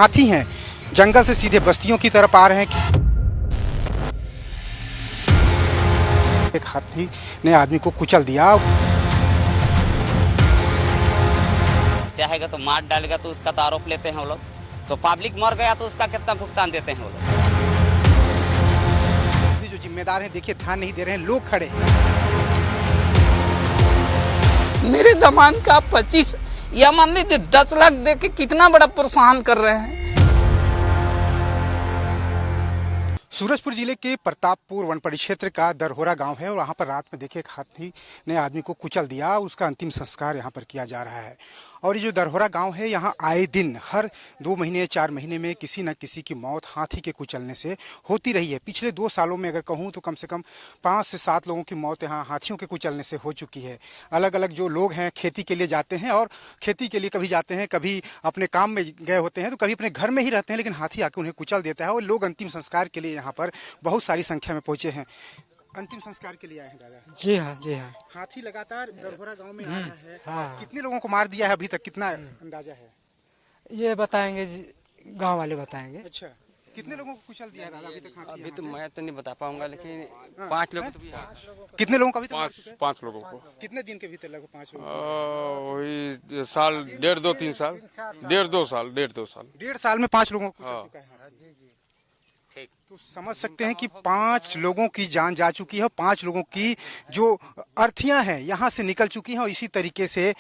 हाथी हैं, जंगल से सीधे बस्तियों की तरफ आ रहे हैं। एक हाथी ने आदमी को कुचल दिया। चाहेगा तो मार डालेगा तो उसका तो आरोप लेते हैं वो लोग। तो पब्लिक मर गया तो उसका कितना भुगतान देते हैं वो लोग। जो जिम्मेदार हैं देखिए ध्यान नहीं दे रहे हैं, लोग खड़े। मेरे दामाद का 25 या मान लीजिए 10 लाख दे के कितना बड़ा प्रोत्साहन कर रहे हैं। सूरजपुर जिले के प्रतापपुर वन परिक्षेत्र का दरहोरा गांव है और वहां पर रात में देखिए एक हाथी ने आदमी को कुचल दिया। उसका अंतिम संस्कार यहां पर किया जा रहा है। और ये जो दरहोरा गांव है, यहाँ आए दिन हर 2 महीने 4 महीने में किसी न किसी की मौत हाथी के कुचलने से होती रही है। पिछले 2 सालों में अगर कहूँ तो कम से कम 5 से 7 लोगों की मौत यहाँ हाथियों के कुचलने से हो चुकी है। अलग अलग जो लोग हैं खेती के लिए जाते हैं और खेती के लिए कभी जाते हैं, कभी अपने काम में गए होते हैं, तो कभी अपने घर में ही रहते हैं, लेकिन हाथी आके उन्हें कुचल देता है और लोग अंतिम संस्कार के लिए यहाँ पर बहुत सारी संख्या में पहुंचे हैं। अंतिम संस्कार के लिए आए हैं दादा? जी हाँ, जी हाँ। हाथी लगातार दरहोरा गांव में आ रहा है। हाँ। कितने लोगों को मार दिया है अभी तक, कितना अंदाजा है? ये बताएंगे, गांव वाले बताएंगे। अच्छा, कितने लोगों को कुचल दिया है दादा अभी तक हाथी? अभी तो मैं तो नहीं बता पाऊंगा, लेकिन 5 लोग तो भी हैं। कितने लोगों को अभी तक मार चुका है? 5 लोगों को कितने दिन के भीतर लगभग 5 लोगों? वही साल 1.5-2-3 साल, 1.5-2 साल, 1.5-2 साल। 1.5 साल में 5 लोगों को कुचल चुका है। तो समझ सकते हैं कि 5 लोगों की जान जा चुकी है। 5 लोगों की जो अर्थियां हैं यहाँ से निकल चुकी हैं और इसी तरीके से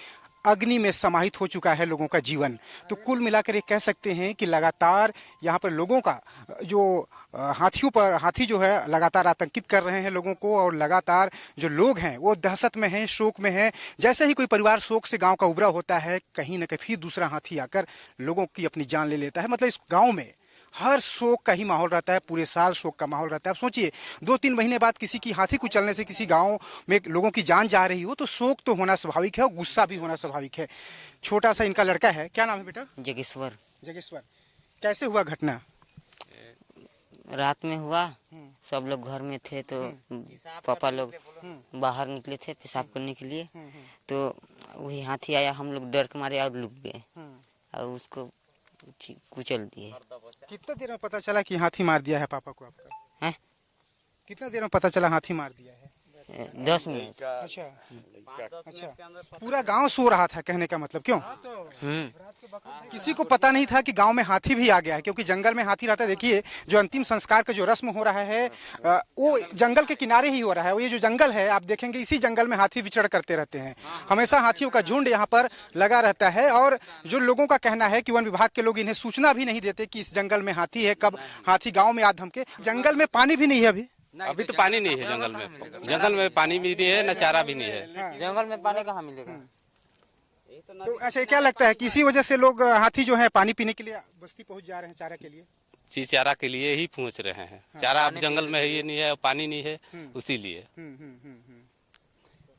अग्नि में समाहित हो चुका है लोगों का जीवन। तो कुल मिलाकर ये कह सकते हैं कि लगातार यहाँ पर लोगों का जो हाथी जो है लगातार आतंकित कर रहे हैं लोगों को, और लगातार जो लोग हैं वो दहशत में हैं, शोक में हैं। जैसे ही कोई परिवार शोक से गांव का उबरा होता है, कहीं न कहीं फिर दूसरा हाथी आकर लोगों की अपनी जान ले लेता है। मतलब इस गाँव में हर शोक का ही माहौल रहता है, पूरे साल शोक का माहौल रहता है। आप सोचिए 2-3 महीने बाद किसी की हाथी कुचलने से किसी गांव में लोगों की जान जा रही हो तो शोक तो होना स्वाभाविक है और गुस्सा भी होना स्वाभाविक है। छोटा सा इनका लड़का है, क्या नाम है बेटा? जगेश्वर। जगेश्वर, कैसे हुआ घटना? रात में हुआ, सब लोग घर में थे तो पापा लोग बाहर निकले थे पेशाब करने के लिए, तो वही हाथी आया, हम लोग डर के मारे और लुक गए और उसको कुचल दिए। कितना देर में पता चला कि हाथी मार दिया है पापा को आपका? हैं? कितना देर में पता चला हाथी मार दिया है? 10 मिनट। अच्छा अच्छा, पूरा गांव सो रहा था कहने का मतलब, क्यों? किसी को पता नहीं था कि गांव में हाथी भी आ गया है, क्योंकि जंगल में हाथी रहता है। देखिए जो अंतिम संस्कार का जो रस्म हो रहा है वो जंगल के किनारे ही हो रहा है। ये जो जंगल है आप देखेंगे, इसी जंगल में हाथी विचरण करते रहते हैं। हमेशा हाथियों का झुंड यहाँ पर लगा रहता है और जो लोगों का कहना है कि वन विभाग के लोग इन्हें सूचना भी नहीं देते कि इस जंगल में हाथी है, कब हाथी गाँव में आ धमके। जंगल में पानी भी नहीं है अभी तो पानी नहीं है जंगल में। जंगल में पानी भी नहीं है, न चारा भी नहीं है। जंगल में पानी कहाँ मिलेगा? तो अच्छा, क्या लगता है कि इसी वजह से लोग हाथी जो है पानी पीने के लिए बस्ती पहुंच जा रहे हैं चारा के लिए? जी, चारा के लिए ही पहुंच रहे हैं। चारा अब जंगल में ये नहीं है, पानी नहीं है, उसीलिए।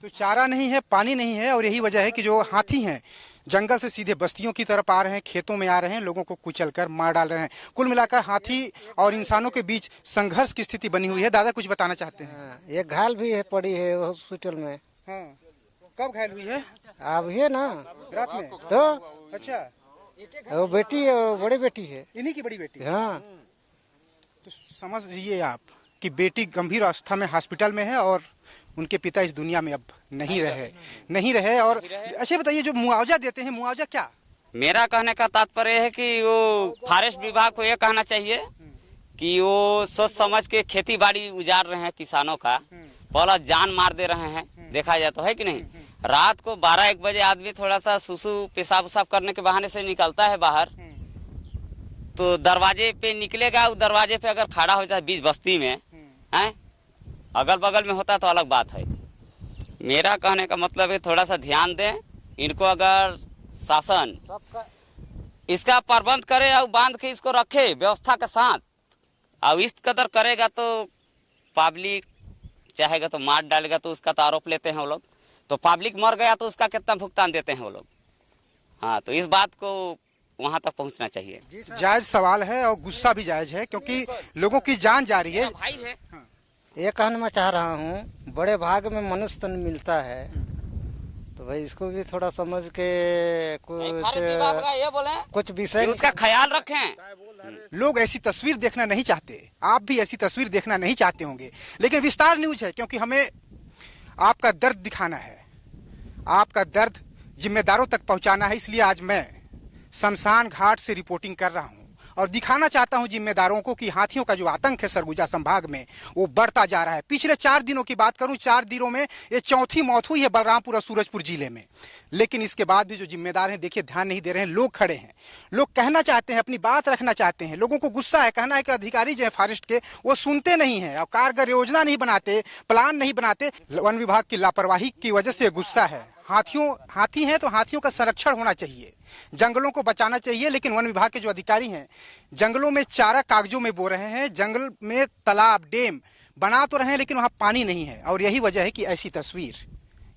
तो चारा नहीं है, पानी नहीं है, और यही वजह है कि जो हाथी हैं जंगल से सीधे बस्तियों की तरफ आ रहे हैं, खेतों में आ रहे हैं, लोगों को कुचलकर मार डाल रहे हैं। कुल मिलाकर हाथी और इंसानों के बीच संघर्ष की स्थिति बनी हुई है। दादा कुछ बताना चाहते हैं? एक घायल भी है, पड़ी है हॉस्पिटल में। हाँ, कब घायल हुई है? अब है ना, रात में। तो अच्छा, वो बेटी है, वो बड़ी बेटी है। इन्हीं की बड़ी बेटी? हाँ। तो समझिए आप कि बेटी गंभीर अवस्था में हॉस्पिटल में है और उनके पिता इस दुनिया में अब नहीं रहे। और अच्छा बताइए, जो मुआवजा देते हैं, मुआवजा क्या? मेरा कहने का तात्पर्य है कि वो फॉरेस्ट विभाग को ये कहना चाहिए कि वो सोच समझ के खेती बाड़ी उजाड़ रहे हैं किसानों का, पहला जान मार दे रहे हैं। देखा जाए तो है कि नहीं? रात को 12-1 बजे आदमी थोड़ा सा सुसु पेशाब उसाब करने के बहाने से निकलता है बाहर, तो दरवाजे पे निकलेगा। उस दरवाजे पे अगर खड़ा हो जाए बीच बस्ती में, है अगल बगल में होता तो अलग बात है। मेरा कहने का मतलब है थोड़ा सा ध्यान दें इनको। अगर शासन इसका प्रबंध करे और बांध के इसको रखे व्यवस्था के साथ, और इस कदर करेगा तो पब्लिक चाहेगा तो मार डालेगा तो उसका तो आरोप लेते हैं वो लोग। तो पब्लिक मर गया तो उसका कितना भुगतान देते हैं वो लोग। हाँ, तो इस बात को वहां तक पहुंचना चाहिए। जायज सवाल है और गुस्सा भी जायज है, क्योंकि लोगों की जान जा रही है। भाई है। ये कहना मैं चाह रहा हूँ, बड़े भाग में मनुष्य तन मिलता है, तो तो भाई इसको भी थोड़ा समझ के फॉरेस्ट विभाग का ये बोले कुछ कि विषय उसका ख्याल रखें। लोग ऐसी तस्वीर देखना नहीं चाहते, आप भी ऐसी तस्वीर देखना नहीं चाहते होंगे, लेकिन विस्तार न्यूज है क्योंकि हमें आपका दर्द दिखाना है, आपका दर्द जिम्मेदारों तक पहुंचाना है। इसलिए आज मैं शमशान घाट से रिपोर्टिंग कर रहा हूं और दिखाना चाहता हूं जिम्मेदारों को कि हाथियों का जो आतंक है सरगुजा संभाग में वो बढ़ता जा रहा है। पिछले 4 दिनों की बात करूं, 4 दिनों में ये चौथी मौत हुई है बलरामपुर और सूरजपुर जिले में। लेकिन इसके बाद भी जो जिम्मेदार हैं देखिए ध्यान नहीं दे रहे हैं। लोग खड़े हैं, लोग कहना चाहते हैं, अपनी बात रखना चाहते हैं, लोगों को गुस्सा है, कहना है कि अधिकारी जो है फॉरेस्ट के वो सुनते नहीं है और कारगर योजना नहीं बनाते, प्लान नहीं बनाते। वन विभाग की लापरवाही की वजह से गुस्सा है। हाथी हैं तो हाथियों का संरक्षण होना चाहिए, जंगलों को बचाना चाहिए। लेकिन वन विभाग के जो अधिकारी हैं जंगलों में चारा कागजों में बो रहे हैं, जंगल में तालाब डैम बना तो रहे हैं लेकिन वहां पानी नहीं है। और यही वजह है कि ऐसी तस्वीर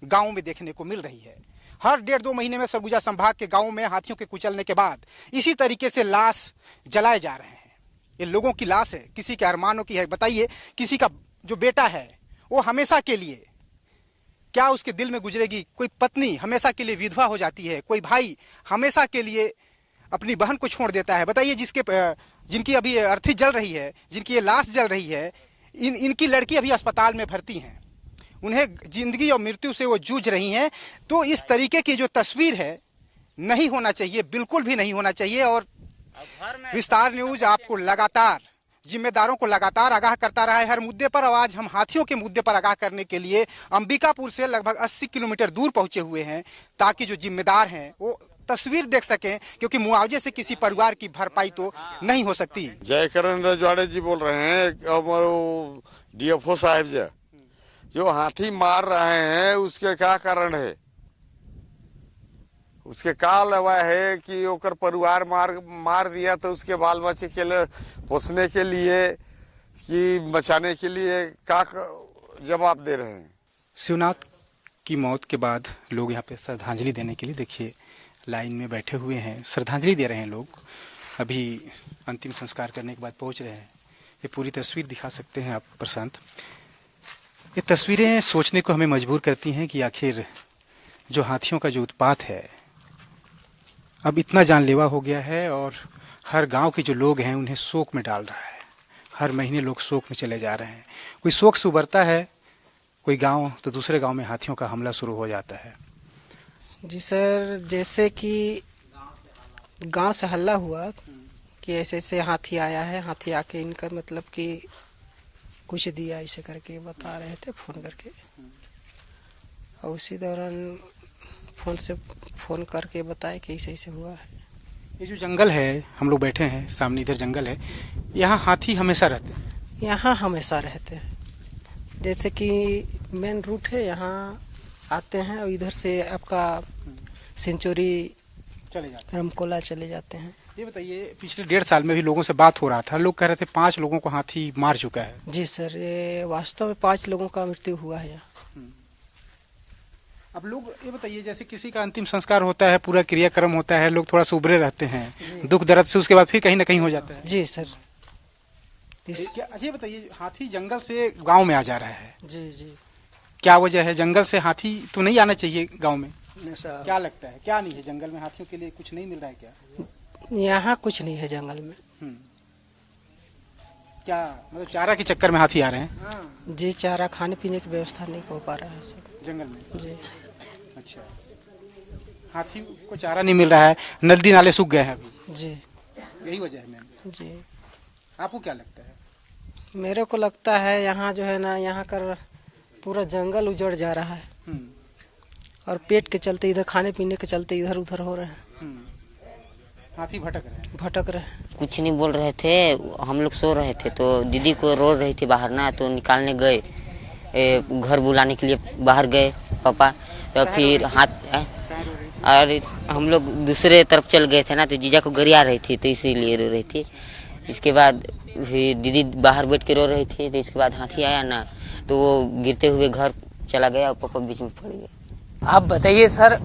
गाँव में देखने को मिल रही है। हर 1.5-2 महीने में सरगुजा संभाग के गाँव में हाथियों के कुचलने के बाद इसी तरीके से लाश जलाए जा रहे हैं। ये लोगों की लाश है, किसी के अरमानों की है। बताइए, किसी का जो बेटा है वो हमेशा के लिए क्या उसके दिल में गुजरेगी? कोई पत्नी हमेशा के लिए विधवा हो जाती है, कोई भाई हमेशा के लिए अपनी बहन को छोड़ देता है। बताइए, जिनकी अभी अर्थी जल रही है, जिनकी ये लाश जल रही है, इनकी लड़की अभी अस्पताल में भर्ती हैं, उन्हें जिंदगी और मृत्यु से वो जूझ रही हैं। तो इस तरीके की जो तस्वीर है नहीं होना चाहिए, बिल्कुल भी नहीं होना चाहिए। और विस्तार न्यूज आपको लगातार, जिम्मेदारों को लगातार आगाह करता रहा है हर मुद्दे पर। और आज हम हाथियों के मुद्दे पर आगाह करने के लिए अंबिकापुर से लगभग 80 किलोमीटर दूर पहुंचे हुए हैं ताकि जो जिम्मेदार हैं वो तस्वीर देख सकें, क्योंकि मुआवजे से किसी परिवार की भरपाई तो नहीं हो सकती। जयकरण रजवाड़े जी बोल रहे हैं, डीएफओ साहब जो हाथी मार रहे हैं उसके क्या कारण है? उसके का लवा है कि ओकर परिवार मार दिया तो उसके बाल बच्चे के लिए पोसने के लिए कि बचाने के लिए का जवाब दे रहे हैं? शिवनाथ की मौत के बाद लोग यहाँ पे श्रद्धांजलि देने के लिए देखिए लाइन में बैठे हुए हैं, श्रद्धांजलि दे रहे हैं लोग। अभी अंतिम संस्कार करने के बाद पहुँच रहे हैं। ये पूरी तस्वीर दिखा सकते हैं आप प्रशांत। ये तस्वीरें सोचने को हमें मजबूर करती हैं कि आखिर जो हाथियों का जो उत्पात है अब इतना जानलेवा हो गया है और हर गांव के जो लोग हैं उन्हें शोक में डाल रहा है। हर महीने लोग शोक में चले जा रहे हैं। कोई शोक से उबरता है कोई गांव तो दूसरे गांव में हाथियों का हमला शुरू हो जाता है। जी सर, जैसे कि गांव से हल्ला हुआ कि ऐसे ऐसे हाथी आया है, हाथी आके इनका मतलब कि कुछ दिया ऐसे करके बता रहे थे फ़ोन करके। और उसी दौरान फ़ोन करके बताए कि ऐसे ऐसे हुआ है। ये जो जंगल है, हम लोग बैठे हैं सामने, इधर जंगल है, यहाँ हाथी हमेशा रहते हैं? यहाँ हमेशा रहते हैं। जैसे कि मेन रूट है, यहाँ आते हैं और इधर से आपका सेंचुरी चले जाते हैं, रमकोला चले जाते हैं। ये बताइए, पिछले 1.5 साल में भी लोगों से बात हो रहा था, लोग कह रहे थे 5 लोगों को हाथी मार चुका है। जी सर, ये वास्तव में 5 लोगों का मृत्यु हुआ है यहाँ। अब लोग ये बताइए, जैसे किसी का अंतिम संस्कार होता है, पूरा क्रियाक्रम होता है, लोग थोड़ा सा उबरे रहते हैं दुख दर्द से, उसके बाद फिर कहीं ना कहीं हो जाता है। जी सर। अच्छा बताइए, हाथी जंगल से गांव में आ जा रहा है, जी जी, क्या वजह है? जंगल से हाथी तो नहीं आना चाहिए गांव में? क्या लगता है, क्या नहीं है जंगल में? हाथियों के लिए कुछ नहीं मिल रहा है क्या? यहाँ कुछ नहीं है जंगल में। क्या मतलब चारा के चक्कर में हाथी आ रहे हैं? जी, चारा खाने पीने की व्यवस्था नहीं हो पा रहा है सर जंगल में। जी। अच्छा, हाथी को चारा नहीं मिल रहा है, नदी नाले सूख गए हैं अभी। जी, यही वजह है मैम। जी, आपको क्या लगता है? मेरे को लगता है यहाँ जो है ना, यहाँ का पूरा जंगल उजड़ जा रहा है और पेट के चलते, इधर खाने पीने के चलते इधर उधर हो रहे हैं। हाथी भटक रहे हैं। कुछ नहीं बोल रहे थे, हम लोग सो रहे थे तो दीदी को रो रही थी बाहर ना, तो निकालने गए, घर बुलाने के लिए बाहर गए पापा, तो फिर और हम लोग दूसरे तरफ चल गए थे ना, तो जीजा को गरिया रही थी तो इसीलिए रो रही थी। इसके बाद फिर दीदी बाहर बैठ के रो रही थी, तो इसके बाद हाथी आया ना, तो वो गिरते हुए घर चला गया और पापा बीच में पड़ गए। आप बताइए सर,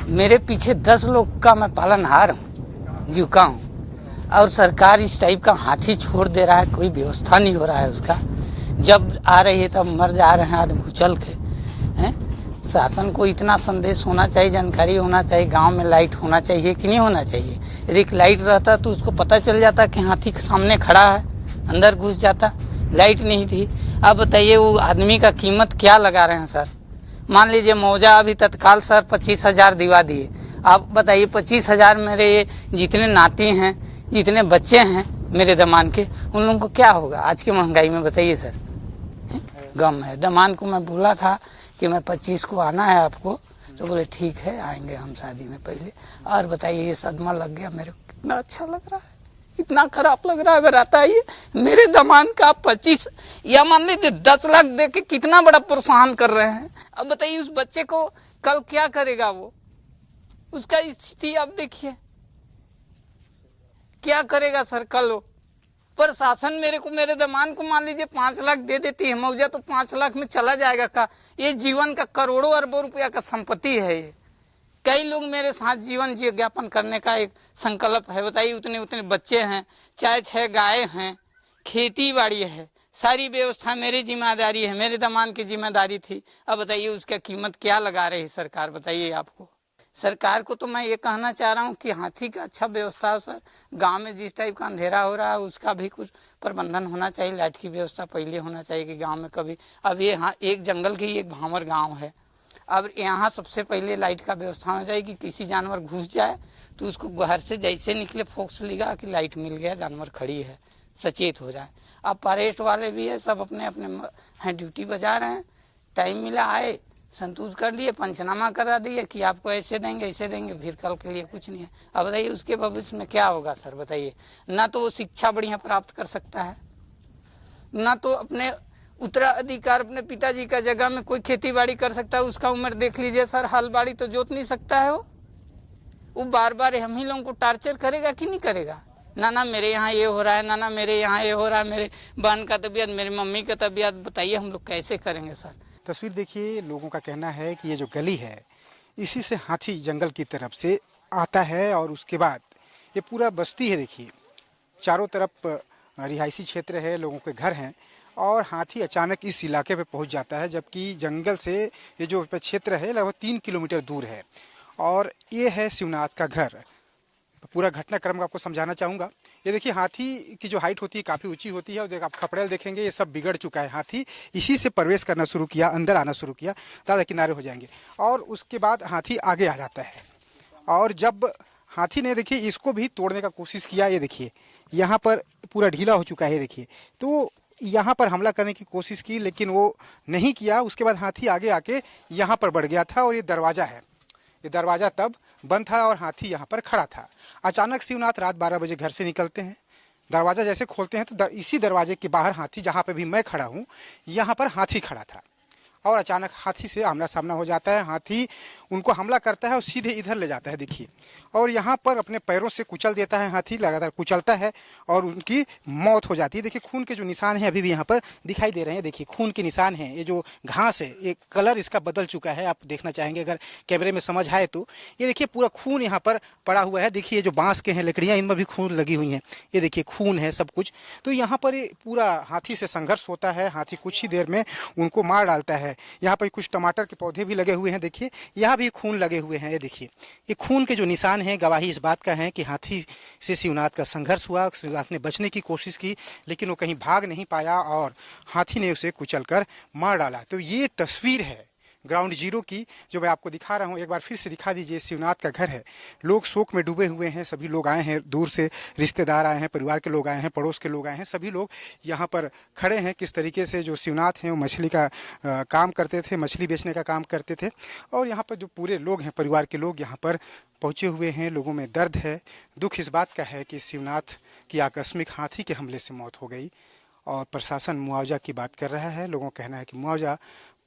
मेरे पीछे 10 लोग का मैं पालनहार हूँ, जीविका हूँ, और सरकार इस टाइप का हाथी छोड़ दे रहा है, कोई व्यवस्था नहीं हो रहा है उसका। जब आ रही है तब मर जा रहे हैं आदमी उछल के, हैं? शासन को इतना संदेश होना चाहिए, जानकारी होना चाहिए, गांव में लाइट होना चाहिए कि नहीं होना चाहिए। यदि एक लाइट रहता तो उसको पता चल जाता कि हाथी के सामने खड़ा है, अंदर घुस जाता। लाइट नहीं थी। अब बताइए वो आदमी का कीमत क्या लगा रहे हैं सर। मान लीजिए मुआवजा अभी तत्काल सर 25,000 दिवा दिए। आप बताइए 25,000 मेरे ये जितने नाती हैं, जितने बच्चे हैं मेरे दमान के, उन लोगों को क्या होगा आज की महंगाई में, बताइए सर। गम है। दमान को मैं बोला था कि मैं 25 को आना है आपको, तो बोले ठीक है आएंगे हम शादी में पहले। और बताइए ये सदमा लग गया मेरे को, कितना अच्छा लग रहा है, कितना खराब लग रहा है। बताता है मेरे दमान का 25 या मान लीजिए 10 लाख दे के कितना बड़ा प्रोत्साहन कर रहे हैं। अब बताइए उस बच्चे को कल क्या करेगा वो, उसका स्थिति आप देखिए क्या करेगा सर कल वो। प्रशासन मेरे दमान को मान लीजिए 5 लाख दे देती है मुआवजा, तो 5 लाख में चला जाएगा का। ये जीवन का करोड़ों अरबों रुपया का संपत्ति है। ये कई लोग मेरे साथ जीवन ज्ञापन करने का एक संकल्प है। बताइए उतने बच्चे हैं, चाहे 6 गाय हैं, खेती बाड़ी है, सारी व्यवस्था मेरी जिम्मेदारी है, मेरे दमान की जिम्मेदारी थी। अब बताइए उसका कीमत क्या लगा रही सरकार, बताइए आपको। सरकार को तो मैं ये कहना चाह रहा हूँ कि हाथी का अच्छा व्यवस्था हो सर। गांव में जिस टाइप का अंधेरा हो रहा है उसका भी कुछ प्रबंधन होना चाहिए। लाइट की व्यवस्था पहले होना चाहिए कि गांव में कभी, अब ये हाँ एक जंगल की एक भांवर गांव है, अब यहाँ सबसे पहले लाइट का व्यवस्था हो जाए कि किसी जानवर घुस जाए तो उसको घर से जैसे निकले फोक्स लगा कि लाइट मिल गया, जानवर खड़ी है, सचेत हो जाए। अब फॉरेस्ट वाले भी है, सब अपने अपने हैं ड्यूटी बजा रहे हैं। टाइम मिला आए, संतुष्ट कर लिए, पंचनामा करा दिए कि आपको ऐसे देंगे ऐसे देंगे, फिर कल के लिए कुछ नहीं है। अब बताइए उसके भविष्य में क्या होगा सर, बताइए। ना तो वो शिक्षा बढ़िया प्राप्त कर सकता है, ना तो अपने उत्तराधिकार अपने पिताजी का जगह में कोई खेती बाड़ी कर सकता है। उसका उम्र देख लीजिए सर, हल बाड़ी तो जोत नहीं सकता है वो बार बार हम ही लोगों को टार्चर करेगा कि नहीं करेगा। ना मेरे यहाँ ये हो रहा है, ना मेरे यहाँ ये हो रहा है, मेरे बहन का तबीयत, मेरी मम्मी का तबीयत, बताइए हम लोग कैसे करेंगे सर। तस्वीर देखिए, लोगों का कहना है कि ये जो गली है इसी से हाथी जंगल की तरफ से आता है और उसके बाद ये पूरा बस्ती है। देखिए चारों तरफ रिहायशी क्षेत्र है, लोगों के घर हैं और हाथी अचानक इस इलाके पे पहुंच जाता है, जबकि जंगल से ये जो क्षेत्र है लगभग 3 किलोमीटर दूर है और ये है शिवनाथ का घर। पूरा घटनाक्रम आपको समझाना चाहूँगा। ये देखिए हाथी की जो हाइट होती है काफ़ी ऊंची होती है और आप खपड़ेल देखेंगे ये सब बिगड़ चुका है। हाथी इसी से प्रवेश करना शुरू किया, अंदर आना शुरू किया, ज़्यादा किनारे हो जाएंगे और उसके बाद हाथी आगे आ जाता है। और जब हाथी ने देखिए इसको भी तोड़ने का कोशिश किया, ये देखिए यहाँ पर पूरा ढीला हो चुका है, ये देखिए, तो यहाँ पर हमला करने की कोशिश की लेकिन वो नहीं किया। उसके बाद हाथी आगे आके यहाँ पर बढ़ गया था और ये दरवाज़ा है, ये दरवाज़ा तब बंद था और हाथी यहाँ पर खड़ा था। अचानक शिवनाथ रात 12 बजे घर से निकलते हैं, दरवाज़ा जैसे खोलते हैं तो इसी दरवाजे के बाहर हाथी, जहाँ पे भी मैं खड़ा हूँ, यहाँ पर हाथी खड़ा था और अचानक हाथी से आमना सामना हो जाता है। हाथी उनको हमला करता है और सीधे इधर ले जाता है, देखिए, और यहाँ पर अपने पैरों से कुचल देता है। हाथी लगातार कुचलता है और उनकी मौत हो जाती है। देखिए खून के जो निशान हैं अभी भी यहाँ पर दिखाई दे रहे हैं, देखिए खून के निशान हैं। ये जो घास है ये कलर इसका बदल चुका है, आप देखना चाहेंगे अगर कैमरे में समझ आए तो। ये देखिए पूरा खून यहाँ पर पड़ा हुआ है, देखिए जो बांस के हैं लकड़ियाँ इनमें भी खून लगी हुई हैं, ये देखिए खून है सब कुछ। तो यहाँ पर पूरा हाथी से संघर्ष होता है, हाथी कुछ ही देर में उनको मार डालता है। यहाँ पर कुछ टमाटर के पौधे भी लगे हुए हैं, देखिए यहाँ भी खून लगे हुए हैं। ये देखिए ये खून के जो निशान हैं गवाही इस बात का है कि हाथी से शिवनाथ का संघर्ष हुआ। शिवनाथ ने बचने की कोशिश की लेकिन वो कहीं भाग नहीं पाया और हाथी ने उसे कुचलकर मार डाला। तो ये तस्वीर है ग्राउंड जीरो की जो मैं आपको दिखा रहा हूँ। एक बार फिर से दिखा दीजिए, शिवनाथ का घर है, लोग शोक में डूबे हुए हैं, सभी लोग आए हैं, दूर से रिश्तेदार आए हैं, परिवार के लोग आए हैं, पड़ोस के लोग आए हैं, सभी लोग यहाँ पर खड़े हैं। किस तरीके से जो शिवनाथ हैं वो मछली का काम करते थे, मछली बेचने का काम करते थे और यहाँ पर जो पूरे लोग हैं, परिवार के लोग यहाँ पर पहुँचे हुए हैं। लोगों में दर्द है, दुख इस बात का है कि शिवनाथ की आकस्मिक हाथी के हमले से मौत हो गई और प्रशासन मुआवजा की बात कर रहा है। लोगों का कहना है कि मुआवजा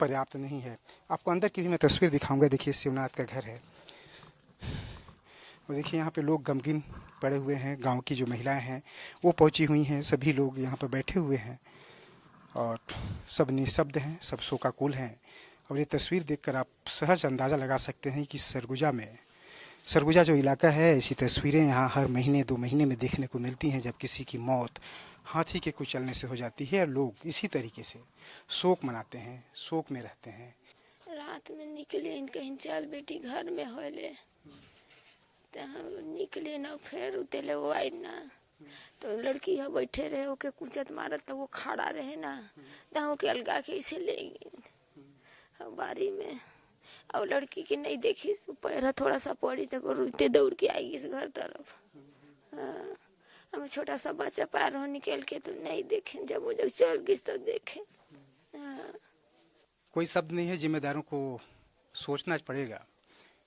पर्याप्त नहीं है। आपको अंदर की भी मैं तस्वीर दिखाऊंगा, देखिए शिवनाथ का घर है और देखिए यहाँ पे लोग गमगीन पड़े हुए हैं। गांव की जो महिलाएं हैं वो पहुंची हुई हैं, सभी लोग यहाँ पर बैठे हुए हैं और सब निःशब्द हैं, सब शोकाकुल हैं। और ये तस्वीर देखकर आप सहज अंदाज़ा लगा सकते हैं कि सरगुजा जो इलाका है, ऐसी तस्वीरें यहाँ हर महीने 2 महीने में देखने को मिलती हैं जब किसी की मौत हाथी के कुचलने से हो जाती है। लोग इसी तरीके से शोक मनाते हैं, शोक में रहते हैं। रात में निकले कहीं चल बेटी घर में होले तो निकले ना फिर उतले वो आई ना तो लड़की है बैठे रहे ओके कुचत मारत तो वो खड़ा रहे ना तो के अलगा के इसे ले गई बारी में और लड़की की नहीं देखी पैर थोड़ा सा पड़ी तो रोते दौड़ के आई इस घर तरफ। हमें छोटा सा बच्चा पैर हो निकल के तो नहीं देखे जब वो जब चल गई तो देखे। कोई शब्द नहीं है, जिम्मेदारों को सोचना पड़ेगा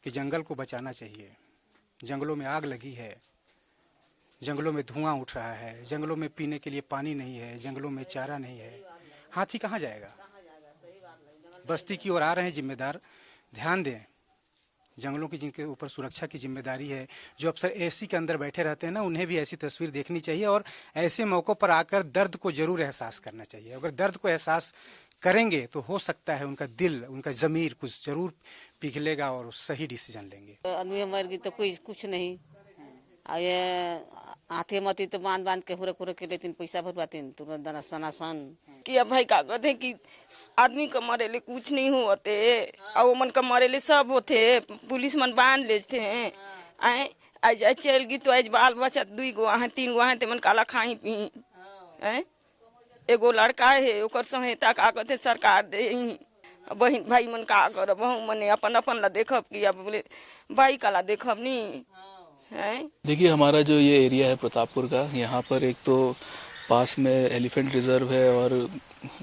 कि जंगल को बचाना चाहिए। जंगलों में आग लगी है, जंगलों में धुआं उठ रहा है, जंगलों में पीने के लिए पानी नहीं है, जंगलों में चारा नहीं है, हाथी कहाँ जाएगा? बस्ती की ओर आ रहे हैं जिम्मेदार, ध्यान दें जंगलों की जिनके ऊपर सुरक्षा की जिम्मेदारी है, जो अक्सर एसी के अंदर बैठे रहते हैं ना, उन्हें भी ऐसी तस्वीर देखनी चाहिए और ऐसे मौक़ों पर आकर दर्द को जरूर एहसास करना चाहिए। अगर दर्द को एहसास करेंगे तो हो सकता है उनका दिल, उनका ज़मीर कुछ जरूर पिघलेगा और सही डिसीजन लेंगे। आदमी मर गई तो कोई कुछ नहीं, ये हाथे मती तो बांध बांध के हुरे के लेते पैसा भरवाते तुरंत दाना सनासन कि अब भाई कागज है कि आदमी का मरेले कुछ नहीं होते और मन का मरेले सब होते, पुलिस मन बांध लेते हैं। आज चल गई तो आज बाल बच्चा 2 गो है 3 गो है ते मन काला खाई पी एगो लड़का है ओकर सहायता कागज है सरकार दे बहन भाई मन का कर बहु मने अपन अपन ला देखब कि अब बोले भाई काला देखब नहीं है। देखिए हमारा जो ये एरिया है प्रतापपुर का, यहाँ पर एक तो पास में एलिफेंट रिजर्व है और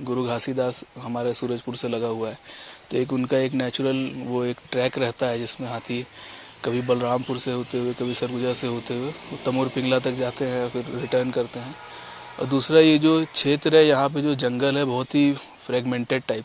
गुरु घासीदास हमारे सूरजपुर से लगा हुआ है, तो एक उनका एक नेचुरल वो एक ट्रैक रहता है जिसमें हाथी कभी बलरामपुर से होते हुए कभी सरगुजा से होते हुए तमोर पिंगला तक जाते हैं फिर रिटर्न करते हैं। और दूसरा ये जो क्षेत्र है यहाँ पे जो जंगल है बहुत ही फ्रेगमेंटेड टाइप